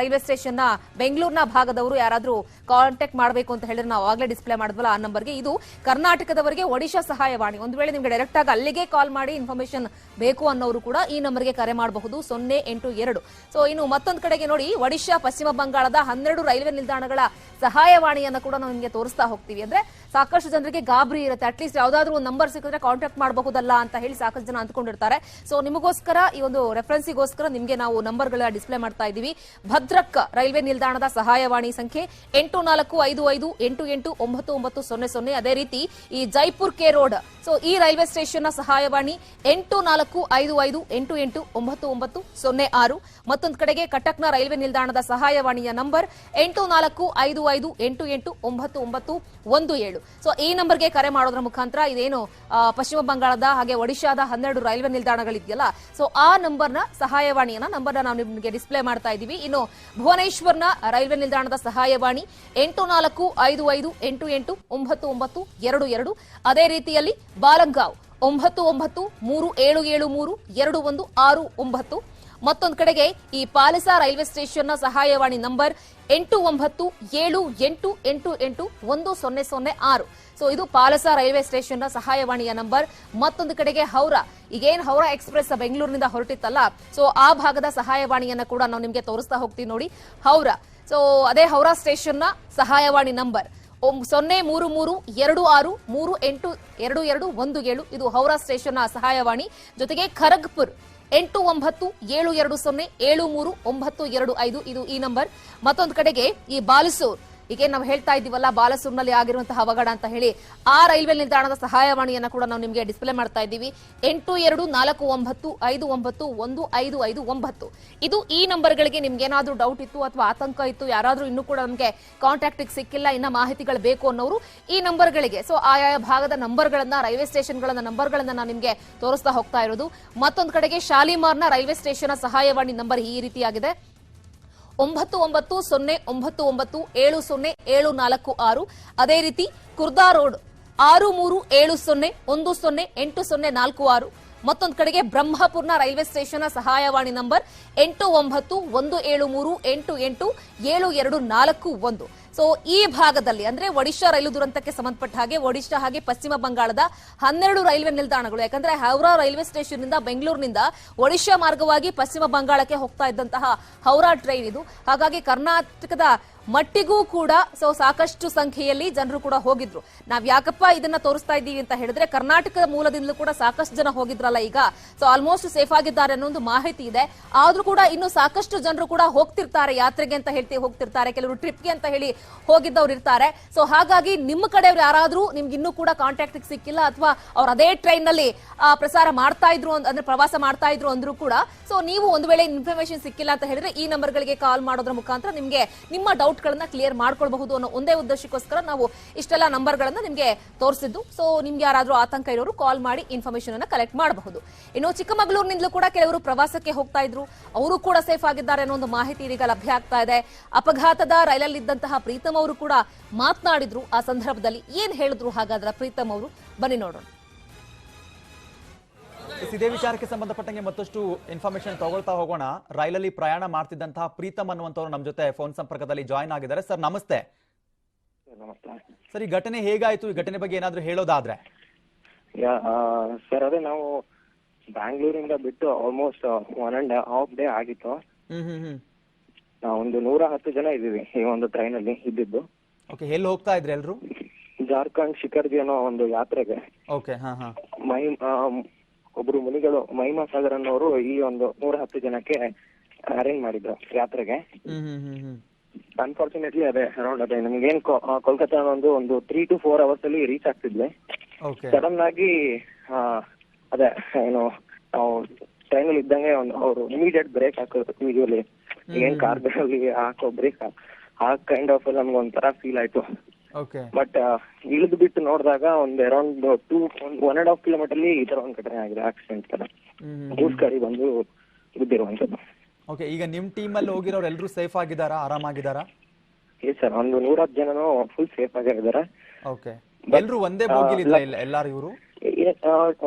ರೈಲ್ವೆ ಸ್ಟೇಷನ್ ನ ಬೆಂಗಳೂರಿನ ಭಾಗದವರು ಯಾರಾದ್ರೂ ಕಾಂಟ್ಯಾಕ್ಟ್ ಮಾಡಬೇಕು ಅಂತ ಹೇಳಿದ್ರೆ ನಾವು ಆಗ್ಲೇ ಡಿಸ್ಪ್ಲೇ ಮಾಡಿದ್ವಲ್ಲ ಆ ನಂಬರ್ಗೆ. ಇದು ಕರ್ನಾಟಕದವರಿಗೆ ಒಡಿಶಾ ಸಹಾಯವಾಣಿ. ಒಂದು ವೇಳೆ ನಿಮ್ಗೆ ಡೈರೆಕ್ಟ್ ಆಗಿ ಅಲ್ಲಿಗೆ ಕಾಲ್ ಮಾಡಿ ಇನ್ಫಾರ್ಮೇಶನ್ ಬೇಕು ಅನ್ನೋರು ಕೂಡ ಈ ನಂಬರ್ಗೆ ಕರೆ ಮಾಡಬಹುದು 082. ಸೊ ಇನ್ನು ಮತ್ತೊಂದು ಕಡೆಗೆ ನೋಡಿ, ಒಡಿಶಾ ಪಶ್ಚಿಮ ಬಂಗಾಳದ 12 ರೈಲ್ವೆ ನಿಲ್ದಾಣಗಳ ಸಹಾಯವಾಣಿಯನ್ನ ಕೂಡ ನಾವು ನಿಮಗೆ ತೋರಿಸ್ತಾ ಹೋಗ್ತೀವಿ. ಅಂದ್ರೆ ಸಾಕಷ್ಟು ಜನರಿಗೆ ಗಾಬರಿ ಇರುತ್ತೆ, ಅಟ್ಲೀಸ್ಟ್ ಯಾವ್ದಾದ್ರು ಒಂದು ನಂಬರ್ ಸಿಕ್ಕಿದ್ರೆ ಕಾಂಟ್ಯಾಕ್ಟ್ ಮಾಡಬಹುದಲ್ಲ ಅಂತ ಹೇಳಿ ಸಾಕಷ್ಟು ಜನ ಅಂದ್ಕೊಂಡಿರ್ತಾರೆ. ಸೊ ನಿಮಗೋಸ್ಕರ ಈ ಒಂದು ರೆಫರೆನ್ಸಿಗೋಸ್ಕರ ನಿಮಗೆ ನಾವು ನಂಬರ್ಗಳ ಡಿಸ್ಪ್ಲೇ ಮಾಡ್ತಾ ಇದ್ದೀವಿ. ಭದ್ರಕ್ ರೈಲ್ವೆ ನಿಲ್ದಾಣದ ಸಹಾಯವಾಣಿ ಸಂಖ್ಯೆ 8455889900. ಅದೇ ರೀತಿ ಈ ಜೈಪುರ್ ಕೆ ರೋಡ್, ಸೊ ಈ ರೈಲ್ವೆ ಸ್ಟೇಷನ್ ನ ಸಹಾಯವಾಣಿ 8455889900. ಮತ್ತೊಂದು ಕಡೆಗೆ ಕಟಕ್ನ ರೈಲ್ವೆ ನಿಲ್ದಾಣದ ಸಹಾಯವಾಣಿಯ ನಂಬರ್ 845588990017. ಸೊ ಈ ನಂಬರ್ಗೆ ಕರೆ ಮಾಡೋದ್ರ ಮುಖಾಂತರ ಇದೇನು ಪಶ್ಚಿಮ ಬಂಗಾಳದ ಹಾಗೆ ಒಡಿಶಾದ 12 ರೈಲ್ವೆ ನಿಲ್ದಾಣಗಳಿದೆಯಲ್ಲ, ಸೊ ಆ ನಂಬರ್ನ ಸಹಾಯವಾಣಿಯನ್ನ ನಂಬರ್ನ ನಾವು ನಿಮಗೆ ಡಿಸ್ಪ್ಲೇ ಮಾಡ್ತಾ ಇದ್ದೀವಿ. ಇನ್ನು ಭುವನೇಶ್ವರ್ನ ರೈಲ್ವೆ ನಿಲ್ದಾಣದ ಸಹಾಯವಾಣಿ 845588990022. ಅದೇ ರೀತಿಯಲ್ಲಿ ಬಾಲಂಗಾವ್ 9937732169. ಮತ್ತೊಂದು ಕಡೆಗೆ ಈ ಪಾಲಿಸಾ ರೈಲ್ವೆ ಸ್ಟೇಷನ್ ನ ಸಹಾಯವಾಣಿ ನಂಬರ್ 8978881006. ಸೊ ಇದು ಪಾಲಸಾ ರೈಲ್ವೆ ಸ್ಟೇಷನ್ ನ ಸಹಾಯವಾಣಿಯ ನಂಬರ್. ಮತ್ತೊಂದು ಕಡೆಗೆ ಹೌರಾ, ಈಗೇನ್ ಹೌರಾ ಎಕ್ಸ್ಪ್ರೆಸ್ ಬೆಂಗಳೂರಿನಿಂದ ಹೊರಟಿತ್ತಲ್ಲ, ಸೊ ಆ ಭಾಗದ ಸಹಾಯವಾಣಿಯನ್ನ ಕೂಡ ನಾವು ನಿಮಗೆ ತೋರಿಸ್ತಾ ಹೋಗ್ತೀವಿ ನೋಡಿ. ಹೌರಾ, ಸೊ ಅದೇ ಹೌರಾ ಸ್ಟೇಷನ್ ನ ಸಹಾಯವಾಣಿ ನಂಬರ್ 0332363822217. ಇದು ಹೌರಾ ಸ್ಟೇಷನ್ ನ ಸಹಾಯವಾಣಿ. ಜೊತೆಗೆ ಖರಗ್ಪುರ್ 8972073925. ಇದು ಈ ನಂಬರ್. ಮತ್ತೊಂದು ಕಡೆಗೆ ಈ ಬಾಲಸೂರ್, ಈಗ ನಾವು ಹೇಳ್ತಾ ಇದ್ದೀವಲ್ಲ ಬಾಲಸೂರ್ನಲ್ಲಿ ಆಗಿರುವಂತಹ ಅವಘಡ ಅಂತ ಹೇಳಿ, ಆ ರೈಲ್ವೆ ನಿಲ್ದಾಣದ ಸಹಾಯವಾಣಿಯನ್ನ ಕೂಡ ನಾವು ನಿಮಗೆ ಡಿಸ್ಪ್ಲೇ ಮಾಡ್ತಾ ಇದ್ದೀವಿ. 8249591559. ಇದು ಈ ನಂಬರ್ಗಳಿಗೆ ನಿಮ್ಗೆ ಏನಾದ್ರೂ ಡೌಟ್ ಇತ್ತು ಅಥವಾ ಆತಂಕ ಇತ್ತು, ಯಾರಾದ್ರೂ ಇನ್ನೂ ಕೂಡ ನಮಗೆ ಕಾಂಟ್ಯಾಕ್ಟ್ ಸಿಕ್ಕಿಲ್ಲ, ಇನ್ನ ಮಾಹಿತಿಗಳು ಬೇಕು ಅನ್ನೋರು ಈ ನಂಬರ್ಗಳಿಗೆ, ಸೊ ಆಯಾ ಭಾಗದ ನಂಬರ್ಗಳನ್ನ, ರೈಲ್ವೆ ಸ್ಟೇಷನ್ಗಳನ್ನ ನಂಬರ್ಗಳನ್ನ ನಾನು ನಿಮಗೆ ತೋರಿಸ್ತಾ ಹೋಗ್ತಾ ಇರೋದು. ಮತ್ತೊಂದು ಕಡೆಗೆ ಶಾಲಿಮಾರ್ನ ರೈಲ್ವೆ ಸ್ಟೇಷನ್ ಸಹಾಯವಾಣಿ ನಂಬರ್ ಈ ರೀತಿಯಾಗಿದೆ 9999707046. ಅದೇ ರೀತಿ ಕುರ್ದಾ ರೋಡ್ 6370108046. ಮತ್ತೊಂದು ಕಡೆಗೆ ಬ್ರಹ್ಮಪುರ್ನ ರೈಲ್ವೆ ಸ್ಟೇಷನ್ ಸಹಾಯವಾಣಿ ನಂಬರ್ 8917388741. ಸೊ ಈ ಭಾಗದಲ್ಲಿ ಅಂದ್ರೆ ಒಡಿಶಾ ರೈಲು ದುರಂತಕ್ಕೆ ಸಂಬಂಧಪಟ್ಟ ಹಾಗೆ ಒಡಿಶಾ ಹಾಗೆ ಪಶ್ಚಿಮ ಬಂಗಾಳದ 12 ರೈಲ್ವೆ ನಿಲ್ದಾಣಗಳು, ಯಾಕಂದ್ರೆ ಹೌರಾ ರೈಲ್ವೆ ಸ್ಟೇಷನ್ ನಿಂದ ಬೆಂಗಳೂರಿನಿಂದ ಒಡಿಶಾ ಮಾರ್ಗವಾಗಿ ಪಶ್ಚಿಮ ಬಂಗಾಳಕ್ಕೆ ಹೋಗ್ತಾ ಇದ್ದಂತಹ ಹೌರಾ ಟ್ರೈನ್ ಇದು. ಹಾಗಾಗಿ ಕರ್ನಾಟಕದ ಮಟ್ಟಿಗೂ ಕೂಡ ಸೊ ಸಾಕಷ್ಟು ಸಂಖ್ಯೆಯಲ್ಲಿ ಜನರು ಕೂಡ ಹೋಗಿದ್ರು. ನಾವ್ ಯಾಕಪ್ಪ ಇದನ್ನ ತೋರಿಸ್ತಾ ಇದ್ದೀವಿ ಅಂತ ಹೇಳಿದ್ರೆ, ಕರ್ನಾಟಕದ ಮೂಲದಿಂದಲೂ ಕೂಡ ಸಾಕಷ್ಟು ಜನ ಹೋಗಿದ್ರಲ್ಲ ಈಗ, ಸೊ ಆಲ್ಮೋಸ್ಟ್ ಸೇಫ್ ಆಗಿದ್ದಾರೆ ಅನ್ನೋ ಒಂದು ಮಾಹಿತಿ ಇದೆ. ಆದ್ರೂ ಕೂಡ ಇನ್ನು ಸಾಕಷ್ಟು ಜನರು ಕೂಡ ಹೋಗ್ತಿರ್ತಾರೆ, ಯಾತ್ರೆಗೆ ಅಂತ ಹೇಳ್ತೀವಿ ಹೋಗ್ತಿರ್ತಾರೆ, ಕೆಲವರು ಟ್ರಿಪ್ಗೆ ಅಂತ ಹೇಳಿ ಹೋಗಿದ್ದವ್ರು ಇರ್ತಾರೆ. ಸೊ ಹಾಗಾಗಿ ನಿಮ್ಮ ಕಡೆಯವ್ರು ಯಾರಾದ್ರೂ ನಿಮ್ಗೆ ಇನ್ನೂ ಕೂಡ ಕಾಂಟ್ಯಾಕ್ಟ್ ಸಿಕ್ಕಿಲ್ಲ ಅಥವಾ ಅವ್ರು ಅದೇ ಟ್ರೈನ್ ನಲ್ಲಿ ಪ್ರಸಾರ ಮಾಡ್ತಾ ಇದ್ರು ಅಂದ್ರೆ ಪ್ರವಾಸ ಮಾಡ್ತಾ ಇದ್ರು ಅಂದ್ರೂ ಕೂಡ, ಸೊ ನೀವು ಒಂದು ವೇಳೆ ಇನ್ಫಾರ್ಮೇಶನ್ ಸಿಕ್ಕಿಲ್ಲ ಅಂತ ಹೇಳಿದ್ರೆ ಈ ನಂಬರ್ಗಳಿಗೆ ಕಾಲ್ ಮಾಡೋದ್ರ ಮುಖಾಂತರ ನಿಮ್ಗೆ ನಿಮ್ಮ ಡೌಟ್ ಗಳನ್ನ ಕ್ಲಿಯರ್ ಮಾಡ್ಕೊಳ್ಬಹುದು ಅನ್ನೋ ಒಂದೇ ಉದ್ದೇಶಕ್ಕೋಸ್ಕರ ನಾವು ಇಷ್ಟೆಲ್ಲ ನಂಬರ್ ಗಳನ್ನ ನಿಮ್ಗೆ ತೋರಿಸಿದ್ದು. ಸೊ ನಿಮ್ಗೆ ಯಾರಾದ್ರೂ ಆತಂಕ ಇರೋರು ಕಾಲ್ ಮಾಡಿ ಇನ್ಫಾರ್ಮೇಶನ್ ಅನ್ನ ಕಲೆಕ್ಟ್ ಮಾಡಬಹುದು. ಇನ್ನು ಚಿಕ್ಕಮಗಳೂರಿನಿಂದಲೂ ಕೂಡ ಕೆಲವರು ಪ್ರವಾಸಕ್ಕೆ ಹೋಗ್ತಾ ಇದ್ರು, ಅವರು ಕೂಡ ಸೇಫ್ ಆಗಿದ್ದಾರೆ ಅನ್ನೋ ಒಂದು ಮಾಹಿತಿ ಈಗ ಲಭ್ಯ ಆಗ್ತಾ ಇದೆ. ಅಪಘಾತದ ರೈಲಲ್ಲಿದ್ದಂತಹ ಪ್ರೀತಮ್ ಅವರು ಕೂಡ ಮಾತನಾಡಿದ್ರು. ಆ ಸಂದರ್ಭದಲ್ಲಿ ಏನ್ ಹೇಳಿದ್ರು ಹಾಗಾದ್ರೆ ಪ್ರೀತಮ್ ಅವರು, ಬನ್ನಿ ನೋಡೋಣ. ಇದೇ ವಿಚಾರಕ್ಕೆ ಸಂಬಂಧಪಟ್ಟಂಗೆ ಮತ್ತಷ್ಟು ಇನ್ಫಾರ್ಮೇಶನ್ ತಗೊಳ್ತಾ ಹೋಗೋಣ. ರೈಲಲ್ಲಿ ಪ್ರಯಾಣ ಮಾಡ್ತಿದ್ದಂತಹ ಪ್ರೀತಮ್ ಅನ್ನುವಂಥವ್ರು ನಮ್ಮ ಜೊತೆ ಫೋನ್ ಸಂಪರ್ಕದಲ್ಲಿ ಜಾಯ್ನ್ ಆಗಿದ್ದಾರೆ. ಸರ್ ನಮಸ್ತೆ. ಸರ್ ಈ ಘಟನೆ ಹೇಗಾಯ್ತು, ಈ ಘಟನೆ ಬಗ್ಗೆ ಏನಾದ್ರೂ ಹೇಳೋದಾದ್ರೆ? ಸರ್ ಅದೇ ನಾವು ಬ್ಯಾಂಗ್ಳೂರಿಂದ ಬಿಟ್ಟು ಆಲ್ಮೋಸ್ಟ್ 1.5 ಡೇ ಆಗಿತ್ತು. ಒಂದು 110 ಜನ ಇದೀವಿ ಈ ಒಂದು ಟ್ರೈನ್ ಅಲ್ಲಿ ಇದ್ದಿದ್ದು. ಓಕೆ, ಎಲ್ಲಿ ಹೋಗ್ತಾ ಇದ್ರಿ ಎಲ್ರು? ಜಾರ್ಖಂಡ್ ಶಿಖರ್ಜಿ ಅನ್ನೋ ಒಂದು ಯಾತ್ರೆಗೆ. ಓಕೆ, ಒಬ್ರು ಮುನಿಗಳು ಮಹಿಮಾ ಸಾಗರ್ ಅನ್ನೋರು ಈ ಒಂದು 110 ಜನಕ್ಕೆ ಅರೇಂಜ್ ಮಾಡಿದ್ರು ಯಾತ್ರೆಗೆ. ಅನ್ಫಾರ್ಚುನೇಟ್ಲಿ ಅದೇ ಅರೌಂಡ್ ಅದೇ ನಮ್ಗೇನ್ ಕೋಲ್ಕತ್ತಾ ಒಂದು 3 to 4 hours ಅಲ್ಲಿ ರೀಚ್ ಆಗ್ತಿದ್ವಿ. ಸಡನ್ ಆಗಿ ಅದೇ ಏನು ನಾವು ಟ್ರೈನ್ ಅಲ್ಲಿ ಇದ್ದಂಗೆ ಅವ್ರು ಇಮಿಡಿಯೇಟ್ ಬ್ರೇಕ್ ಹಾಕೋದು. ಯೂಶುವಲಿ ಏನ್ ಕಾರ್ಗಳಲ್ಲಿ ಹಾಕೋ ಬ್ರೇಕ್ ಆ ಕೈಂಡ್ ಆಫ್ ನಮ್ಗೆ ಒಂಥರ ಫೀಲ್ ಆಯ್ತು. ಬಟ್ ಇಳಿದು ಬಿಟ್ಟು ನೋಡಿದಾಗ ಒಂದ್ ಅರೌಂಡ್ 1.5 kilometer ಈ ತರ ಒಂದ್ ಘಟನೆ ಆಗಿದೆ, ಆಕ್ಸಿಡೆಂಟ್ ತರ ಗೂಡ್ಸ್ ಗಾಡಿ ಬಂದು ಬಿದ್ದಿರುವಂತದ್ದು. ಓಕೆ, ಈಗ ನಿಮ್ ಟೀಮ್ ಅಲ್ಲಿ ಹೋಗಿರೋರು ಎಲ್ಲರೂ ಸೇಫ್ ಆಗಿದಾರಾ, ಆರಾಮಾಗಿದಾರಾ? ಸರ್ ಒಂದು 110 ಜನನು ಫುಲ್ ಸೇಫ್ ಆಗಿದ್ದಾರೆ. ಓಕೆ, ಎಲ್ರು ಒಂದೇ ಬೋಗಿಲಿದ್ರ ಎಲ್ಲಾರು ಇವರು?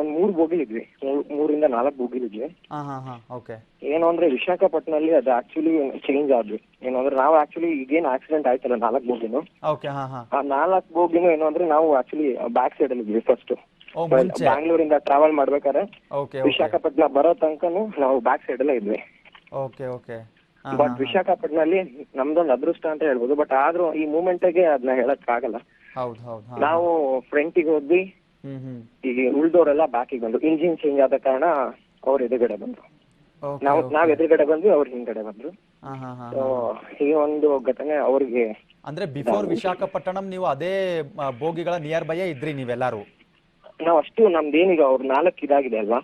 ಒಂದ್ 3 ಬೋಗಿಲಿದ್ವಿ, 3 4 ಬೋಗಿಲಿದ್ವಿ. ಓಕೆ. ಏನು ಅಂದ್ರೆ ವಿಶಾಖಪಟ್ಟಣದಲ್ಲಿ ಅದು ಆಕ್ಚುಲಿ ಚೇಂಜ್ ಆದ್ವಿ. ಏನು ಅಂದ್ರೆ ನಾವು ಆಕ್ಚುಲಿ ಈಗೇನ್ ಆಕ್ಸಿಡೆಂಟ್ ಆಯ್ತಲ್ಲ 4 ಬೋಗಿನು, ಆ 4 ಬೋಗಿನು ಏನು ಅಂದ್ರೆ ನಾವು ಆಕ್ಚುಲಿ ಬ್ಯಾಕ್ ಸೈಡ್ ಅಲ್ಲಿ ಇದ್ವಿ. ಫಸ್ಟ್ ಬ್ಯಾಂಗ್ಳೂರಿಂದ ಟ್ರಾವೆಲ್ ಮಾಡ್ಬೇಕಾದ್ರೆ ವಿಶಾಖಪಟ್ಟಣ ಬರೋ ತನಕನು ನಾವು ಬ್ಯಾಕ್ ಸೈಡ್ ಅಲ್ಲೇ ಇದ್ವಿ. ಬಟ್ ವಿಶಾಖಪಟ್ಟಣದಲ್ಲಿ ನಮ್ದೊಂದು ಅದೃಷ್ಟ ಅಂತ ಹೇಳ್ಬೋದು. ಬಟ್ ಆದ್ರೂ ಈ ಮೂಮೆಂಟ್ಗೆ ಅದನ್ನ ಹೇಳಕ್ ಆಗಲ್ಲ. ನಾವು ಫ್ರಂಟಿಗೆ ಹೋದ್ವಿ, ಈಗ ಉಳ್ದೋರೆಲ್ಲ ಬ್ಯಾಕಿಗೆ ಬಂದ್ರು. ಇಂಜಿನ್ ಚೇಂಜ್ ಆದ ಕಾರಣ ಅವ್ರ ಎದುರುಗಡೆ ಬಂದ್ರು, ನಾವ್ ಎದುರುಗಡೆ ಬಂದ್ವಿ, ಅವ್ರ ಹಿಂದ್ಗಡೆ ಬಂದ್ರು. ಈ ಒಂದು ಘಟನೆ ಅವ್ರಿಗೆ ಅಂದ್ರೆ ಬಿಫೋರ್ ವಿಶಾಖಪಟ್ಟಣಂ ನೀವು ಅದೇ ಬೋಗಿಗಳ ನಿಯರ್ ಬೈ ಇದ್ರಿ ನೀವೆಲ್ಲಾರು? ನಾವ್ ಅಷ್ಟು ನಮ್ದೇನೀಗ ಅವ್ರ 4 ಇದಾಗಿದೆ ಅಲ್ವಾ,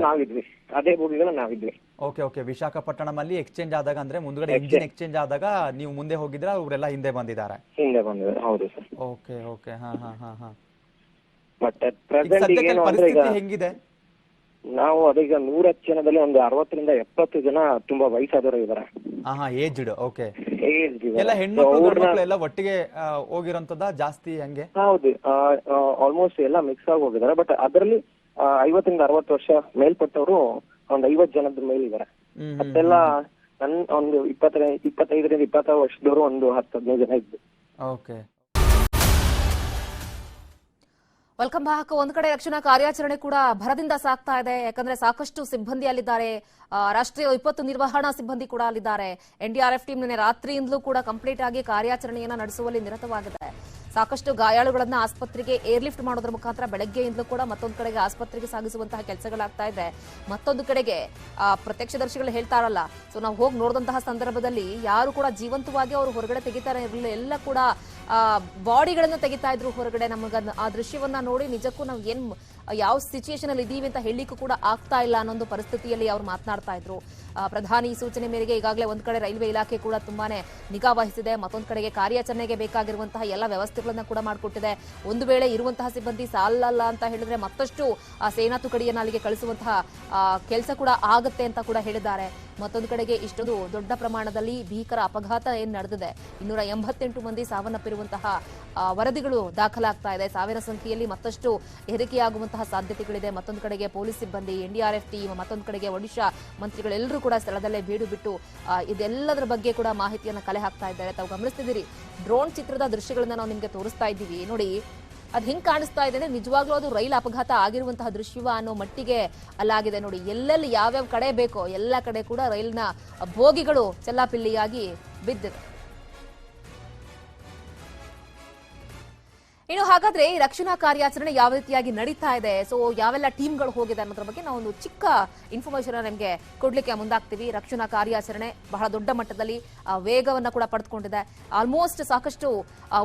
ನಾವಿದ್ವಿ ಅದೇ ಬೋಗಿಗಳ ನಾವಿದ್ವಿ. ಓಕೆ. ವಿಶಾಖಪಟ್ಟಣಂ ಅಲ್ಲಿ ಎಕ್ಸ್ಚೇಂಜ್ ಆದಾಗ ಅಂದ್ರೆ ಮುಂದ್ಗಡೆ ಇಂಜಿನ್ ಎಕ್ಸ್ಚೇಂಜ್ ಆದಾಗ ನೀವು ಮುಂದೆ ಹೋಗಿದ್ರ, ಅವರೆಲ್ಲ ಹಿಂದೆ ಬಂದಿದ್ದಾರೆ? ಹೌದು ಸರ್. ಓಕೆ. ಬಟ್ ಪ್ರೆಸೆಂಟ್ ಹೆಂಗಿದೆ? ನಾವು ಅದೀಗ 110 ಜನದಲ್ಲಿ ಒಂದು 60 ರಿಂದ 70 ಜನ ತುಂಬಾ ವಯಸ್ಸಾದವರು ಇದಾರೆ. ಏಜ್ಡ್. ಓಕೆ. ಎಲ್ಲ ಹೆಣ್ಮಕ್ಳು ಎಲ್ಲ ಒಟ್ಟಿಗೆ ಹೋಗಿರೋಂತದ ಜಾಸ್ತಿ ಹಂಗೆ? ಹೌದು, ಆಲ್ಮೋಸ್ಟ್ ಎಲ್ಲ ಮಿಕ್ಸ್ ಆಗಿ ಹೋಗಿದ್ದಾರೆ. ಬಟ್ ಅದರಲ್ಲಿ 50 ರಿಂದ 60 ವರ್ಷ ಮೇಲ್ಪಟ್ಟವರು ಒಂದು 50 ಜನದ ಮೇಲಿದ್ದಾರೆ. ಅದೆಲ್ಲ ಒಂದು 25 ರಿಂದ 20 ವರ್ಷದವರು ಒಂದು 10-15 ಜನ ಇದ್ರು. ಓಕೆ. Welcome back. ಒಂದ್ ಕಡೆ ರಕ್ಷಣಾ ಕಾರ್ಯಾಚರಣೆ ಕೂಡ ಭರದಿಂದ ಸಾಗ್ತಾ ಇದೆ, ಯಾಕಂದ್ರೆ ಸಾಕಷ್ಟು ಸಿಬ್ಬಂದಿ ಅಲ್ಲಿದ್ದಾರೆ. ರಾಷ್ಟ್ರೀಯ ವಿಪತ್ತು ನಿರ್ವಹಣಾ ಸಿಬ್ಬಂದಿ ಕೂಡ ಅಲ್ಲಿದ್ದಾರೆ. ಎನ್ಡಿಆರ್ಎಫ್ ಟೀಮ್ ನಿನ್ನೆ ರಾತ್ರಿಯಿಂದಲೂ ಕೂಡ ಕಂಪ್ಲೀಟ್ ಆಗಿ ಕಾರ್ಯಾಚರಣೆಯನ್ನ ನಡೆಸುವಲ್ಲಿ ನಿರತವಾಗಿದೆ. ಸಾಕಷ್ಟು ಗಾಯಾಳುಗಳನ್ನ ಆಸ್ಪತ್ರೆಗೆ ಏರ್ಲಿಫ್ಟ್ ಮಾಡೋದ್ರ ಮುಖಾಂತರ ಬೆಳಗ್ಗೆಯಿಂದಲೂ ಕೂಡ ಮತ್ತೊಂದು ಕಡೆಗೆ ಆಸ್ಪತ್ರೆಗೆ ಸಾಗಿಸುವಂತಹ ಕೆಲಸಗಳಾಗ್ತಾ ಇದೆ. ಮತ್ತೊಂದು ಕಡೆಗೆ ಪ್ರತ್ಯಕ್ಷದರ್ಶಿಗಳು ಹೇಳ್ತಾರಲ್ಲ, ಸೊ ನಾವು ಹೋಗಿ ನೋಡಿದಂತಹ ಸಂದರ್ಭದಲ್ಲಿ ಯಾರು ಕೂಡ ಜೀವಂತವಾಗಿ ಅವರು ಹೊರಗಡೆ ತೆಗಿತಾರೆ ಇರಲಿಲ್ಲ, ಎಲ್ಲ ಕೂಡ ಬಾಡಿಗಳನ್ನ ತೆಗಿತಾ ಇದ್ರು ಹೊರಗಡೆ. ನಮಗ ಆ ದೃಶ್ಯವನ್ನ ನೋಡಿ ನಿಜಕ್ಕೂ ನಾವು ಯಾವ ಸಿಚುಯೇಷನ್ ಅಲ್ಲಿ ಇದೀವಿ ಅಂತ ಹೇಳಲಿಕ್ಕೂ ಕೂಡ ಆಗ್ತಾ ಇಲ್ಲ ಅನ್ನೋ ಪರಿಸ್ಥಿತಿಯಲ್ಲಿ ಅವ್ರು ಮಾತನಾಡ್ತಾ ಇದ್ರು. ಪ್ರಧಾನಿ ಸೂಚನೆ ಮೇರೆಗೆ ಈಗಾಗಲೇ ಒಂದ್ ಕಡೆ ರೈಲ್ವೆ ಇಲಾಖೆ ಕೂಡ ತುಂಬಾನೇ ನಿಗಾ ವಹಿಸಿದೆ, ಮತ್ತೊಂದು ಕಡೆಗೆ ಕಾರ್ಯಾಚರಣೆಗೆ ಬೇಕಾಗಿರುವಂತಹ ಎಲ್ಲ ವ್ಯವಸ್ಥೆಗಳನ್ನ ಕೂಡ ಮಾಡಿಕೊಟ್ಟಿದೆ. ಒಂದು ವೇಳೆ ಇರುವಂತಹ ಸಿಬ್ಬಂದಿ ಸಾಲಲ್ಲ ಅಂತ ಹೇಳಿದ್ರೆ ಮತ್ತಷ್ಟು ಸೇನಾ ತುಕಡಿಯನ್ನು ಅಲ್ಲಿಗೆ ಕಳಿಸುವಂತಹ ಕೆಲಸ ಕೂಡ ಆಗುತ್ತೆ ಅಂತ ಕೂಡ ಹೇಳಿದ್ದಾರೆ. ಮತ್ತೊಂದು ಕಡೆಗೆ ಇಷ್ಟೊಂದು ದೊಡ್ಡ ಪ್ರಮಾಣದಲ್ಲಿ ಭೀಕರ ಅಪಘಾತ ಏನ್ ನಡೆದಿದೆ, 288 ಮಂದಿ ಸಾವನ್ನಪ್ಪಿರುವಂತಹ ವರದಿಗಳು ದಾಖಲಾಗ್ತಾ ಇದೆ. ಸಾವಿನ ಸಂಖ್ಯೆಯಲ್ಲಿ ಮತ್ತಷ್ಟು ಏರಿಕೆಯಾಗುವಂತಹ ಸಾಧ್ಯತೆಗಳಿದೆ. ಮತ್ತೊಂದು ಕಡೆಗೆ ಪೊಲೀಸ್ ಸಿಬ್ಬಂದಿ, ಎನ್ಡಿಆರ್ಎಫ್ ಟೀಮ್, ಮತ್ತೊಂದು ಕಡೆಗೆ ಒಡಿಶಾ ಮಂತ್ರಿಗಳೆಲ್ಲರೂ ಕೂಡ ಸ್ಥಳದಲ್ಲೇ ಬೀಡು ಬಿಟ್ಟು ಇದೆಲ್ಲದರ ಬಗ್ಗೆ ಕೂಡ ಮಾಹಿತಿಯನ್ನ ಕಲೆ ಹಾಕ್ತಾ ಇದ್ದಾರೆ. ತಾವು ಗಮನಿಸ್ತಿದ್ದೀರಿ, ಡ್ರೋನ್ ಚಿತ್ರದ ದೃಶ್ಯಗಳನ್ನ ನಾವು ನಿಮ್ಗೆ ತೋರಿಸ್ತಾ ಇದ್ದೀವಿ ನೋಡಿ. ಅದು ಹಿಂಗ್ ಕಾಣಿಸ್ತಾ ಇದೆ ಅಂದ್ರೆ ನಿಜವಾಗ್ಲೂ ಅದು ರೈಲು ಅಪಘಾತ ಆಗಿರುವಂತಹ ದೃಶ್ಯವ ಅನ್ನೋ ಮಟ್ಟಿಗೆ ಅಲ್ಲಾಗಿದೆ ನೋಡಿ. ಎಲ್ಲೆಲ್ಲಿ ಯಾವ್ಯಾವ ಕಡೆ ಬೇಕೋ ಎಲ್ಲ ಕಡೆ ಕೂಡ ರೈಲಿನ ಬೋಗಿಗಳು ಚೆಲ್ಲಾಪಿಲ್ಲಿಯಾಗಿ ಬಿದ್ದಿದೆ. ಇನ್ನು ಹಾಗಾದ್ರೆ ಈ ರಕ್ಷಣಾ ಕಾರ್ಯಾಚರಣೆ ಯಾವ ರೀತಿಯಾಗಿ ನಡೀತಾ ಇದೆ, ಸೊ ಯಾವೆಲ್ಲ ಟೀಮ್ಗಳು ಹೋಗಿದೆ ಅನ್ನೋದ್ರ ಬಗ್ಗೆ ನಾವು ಒಂದು ಚಿಕ್ಕ ಇನ್ಫಾರ್ಮೇಶನ್ ನಿಮಗೆ ಕೊಡ್ಲಿಕ್ಕೆ ಮುಂದಾಗ್ತೀವಿ. ರಕ್ಷಣಾ ಕಾರ್ಯಾಚರಣೆ ಬಹಳ ದೊಡ್ಡ ಮಟ್ಟದಲ್ಲಿ ವೇಗವನ್ನ ಕೂಡ ಪಡೆದುಕೊಂಡಿದೆ. ಆಲ್ಮೋಸ್ಟ್ ಸಾಕಷ್ಟು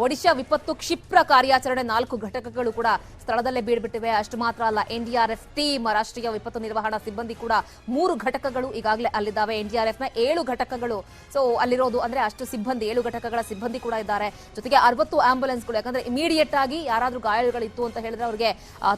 ಒಡಿಶಾ ವಿಪತ್ತು ಕ್ಷಿಪ್ರ ಕಾರ್ಯಾಚರಣೆ 4 ಘಟಕಗಳು ಕೂಡ ಸ್ಥಳದಲ್ಲೇ ಬೀಳ್ಬಿಟ್ಟಿವೆ. ಅಷ್ಟು ಮಾತ್ರ ಅಲ್ಲ, ಎನ್ಡಿಆರ್ಎಫ್ ಟೀಮ್, ರಾಷ್ಟ್ರೀಯ ವಿಪತ್ತು ನಿರ್ವಹಣಾ ಸಿಬ್ಬಂದಿ ಕೂಡ 3 ಘಟಕಗಳು ಈಗಾಗಲೇ ಅಲ್ಲಿದ್ದಾವೆ. ಎನ್ಡಿಆರ್ಎಫ್ ನ 7 ಘಟಕಗಳು, ಸೊ ಅಲ್ಲಿರೋದು ಅಂದ್ರೆ ಅಷ್ಟು ಸಿಬ್ಬಂದಿ, 7 ಘಟಕಗಳ ಸಿಬ್ಬಂದಿ ಕೂಡ ಇದ್ದಾರೆ. ಜೊತೆಗೆ 60 ಆಂಬ್ಯುಲೆನ್ಸ್ಗಳು, ಯಾಕಂದ್ರೆ ಇಮಿಡಿಯೇಟ್ ಆಗಿ ಯಾರಾದ್ರೂ ಗಾಯಗಳಿತ್ತು ಅಂತ ಹೇಳಿದ್ರೆ ಅವರಿಗೆ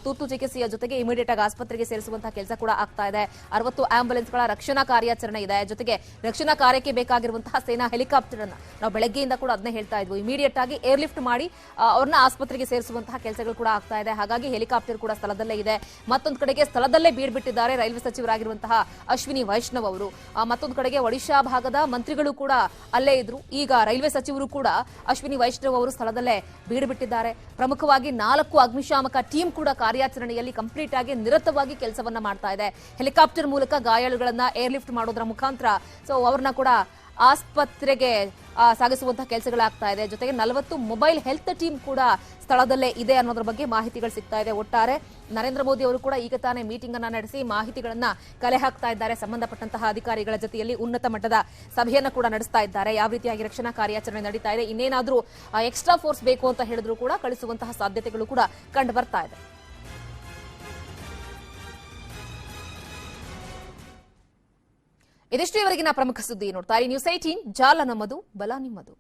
ತುರ್ತು ಚಿಕಿತ್ಸೆಯ ಜೊತೆಗೆ ಇಮಿಡಿಯೇಟ್ ಆಗಿ ಆಸ್ಪತ್ರೆಗೆ ಸೇರಿಸುವಂತಹ ಕೆಲಸ ಕೂಡ ಆಗ್ತಾ ಇದೆ. 60 ಆಂಬ್ಯುಲೆನ್ಸ್ಗಳ ರಕ್ಷಣಾ ಕಾರ್ಯಾಚರಣೆ ಇದೆ. ಜೊತೆಗೆ ರಕ್ಷಣಾ ಕಾರ್ಯಕ್ಕೆ ಬೇಕಾಗಿರುವಂತಹ ಸೇನಾ ಹೆಲಿಕಾಪ್ಟರ್ ಅನ್ನ ನಾವು ಬೆಳಗ್ಗೆಯಿಂದ ಕೂಡ ಅದನ್ನೇ ಹೇಳ್ತಾ ಇದ್ವಿ, ಇಮಿಡಿಯೇಟ್ ಆಗಿ ಏರ್ಲಿಫ್ಟ್ ಮಾಡಿ ಅವ್ರನ್ನ ಆಸ್ಪತ್ರೆಗೆ ಸೇರಿಸುವಂತಹ ಕೆಲಸಗಳು ಕೂಡ ಆಗ್ತಾ ಇದೆ. ಹಾಗಾಗಿ ಹೆಲಿಕಾಪ್ಟರ್ ಕೂಡ ಸ್ಥಳದಲ್ಲೇ ಇದೆ. ಮತ್ತೊಂದು ಕಡೆಗೆ ಸ್ಥಳದಲ್ಲೇ ಬೀಡ್ಬಿಟ್ಟಿದ್ದಾರೆ ರೈಲ್ವೆ ಸಚಿವರಾಗಿರುವಂತಹ ಅಶ್ವಿನಿ ವೈಷ್ಣವ್ ಅವರು. ಮತ್ತೊಂದು ಕಡೆಗೆ ಒಡಿಶಾ ಭಾಗದ ಮಂತ್ರಿಗಳು ಕೂಡ ಅಲ್ಲೇ ಇದ್ರು. ಈಗ ರೈಲ್ವೆ ಸಚಿವರು ಕೂಡ ಅಶ್ವಿನಿ ವೈಷ್ಣವ್ ಅವರು ಸ್ಥಳದಲ್ಲೇ ಬೀಡ್ಬಿಟ್ಟಿದ್ದಾರೆ. ಪ್ರಮುಖವಾಗಿ 4 ಅಗ್ನಿಶಾಮಕ ಟೀಮ್ ಕೂಡ ಕಾರ್ಯಾಚರಣೆಯಲ್ಲಿ ಕಂಪ್ಲೀಟ್ ಆಗಿ ನಿರತವಾಗಿ ಕೆಲಸವನ್ನ ಮಾಡ್ತಾ ಇದೆ. ಹೆಲಿಕಾಪ್ಟರ್ ಮೂಲಕ ಗಾಯಾಳುಗಳನ್ನ ಏರ್ಲಿಫ್ಟ್ ಮಾಡೋದ್ರ ಮುಖಾಂತರ ಸೊ ಅವ್ರನ್ನ ಕೂಡ ಆಸ್ಪತ್ರೆಗೆ ಸಾಗಿಸುವಂತಹ ಕೆಲಸಗಳಾಗ್ತಾ ಇದೆ. ಜೊತೆಗೆ 40 ಮೊಬೈಲ್ ಹೆಲ್ತ್ ಟೀಮ್ ಕೂಡ ಸ್ಥಳದಲ್ಲೇ ಇದೆ ಅನ್ನೋದ್ರ ಬಗ್ಗೆ ಮಾಹಿತಿಗಳು ಸಿಗ್ತಾ ಇದೆ. ಒಟ್ಟಾರೆ ನರೇಂದ್ರ ಮೋದಿ ಅವರು ಕೂಡ ಈಗ ತಾನೇ ಮೀಟಿಂಗ್ ಅನ್ನ ನಡೆಸಿ ಮಾಹಿತಿಗಳನ್ನ ಕಲೆ ಹಾಕ್ತಾ ಇದ್ದಾರೆ. ಸಂಬಂಧಪಟ್ಟಂತಹ ಅಧಿಕಾರಿಗಳ ಜೊತೆಯಲ್ಲಿ ಉನ್ನತ ಮಟ್ಟದ ಸಭೆಯನ್ನ ಕೂಡ ನಡೆಸ್ತಾ ಇದ್ದಾರೆ. ಯಾವ ರೀತಿಯಾಗಿ ರಕ್ಷಣಾ ಕಾರ್ಯಾಚರಣೆ ನಡೀತಾ ಇದೆ, ಇನ್ನೇನಾದ್ರೂ ಎಕ್ಸ್ಟ್ರಾ ಫೋರ್ಸ್ ಬೇಕು ಅಂತ ಹೇಳಿದ್ರು ಕೂಡ ಕಳಿಸುವಂತಹ ಸಾಧ್ಯತೆಗಳು ಕೂಡ ಕಂಡು ಬರ್ತಾ ಇದೆ. ಇದಿಷ್ಟು ಇವರೆಗಿನ ಪ್ರಮುಖ ಸುದ್ದಿ. ನೋಡ್ತಾ ಇರಿ ನ್ಯೂಸ್ 18, ಜಾಲ ನಮ್ಮದು, ಬಲ ನಿಮ್ಮದು.